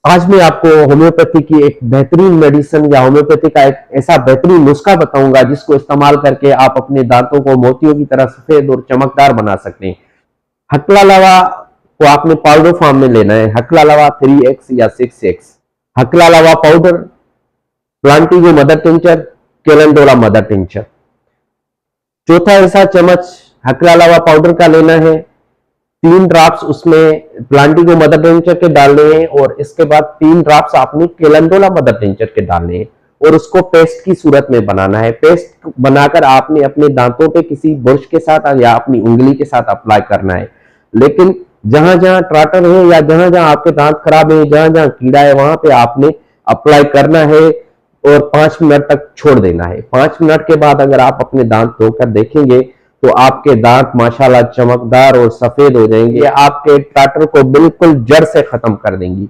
आज मैं आपको होम्योपैथी की एक बेहतरीन मेडिसिन या होम्योपैथी का एक ऐसा बेहतरीन नुस्खा बताऊंगा जिसको इस्तेमाल करके आप अपने दांतों को मोतियों की तरह सफेद और चमकदार बना सकते हैं। हकला लावा को आपने पाउडर फॉर्म में लेना है। हकला लावा 3x या 6x, हकला लावा powder, plantago mother tincture, calendula mother tincture. चौथा ऐसा चम्मच हकला लावा पाउडर का लेना है। 3 ड्रॉप्स उसमें प्लांटिगो मदर टिंचर के डालने हैं और इसके बाद 3 ड्रॉप्स आपने कैलेंडोला मदर टिंचर के डालने हैं और उसको पेस्ट की सूरत में बनाना है। पेस्ट बनाकर आपने अपने दांतों पे किसी ब्रश के साथ या अपनी उंगली के साथ अप्लाई करना है। लेकिन जहां जहां ट्राटर है या जहां जहां आपके दांत खराब है, जहां जहां कीड़ा है, वहां पे आपने अप्लाई करना है और 5 मिनट तक छोड़ देना है। 5 मिनट के बाद अगर आप अपने दांत धोकर देखेंगे तो आपके दांत माशाल्लाह चमकदार और सफेद हो जाएंगे। आपके टाटर को बिल्कुल जड़ से खत्म कर देंगी।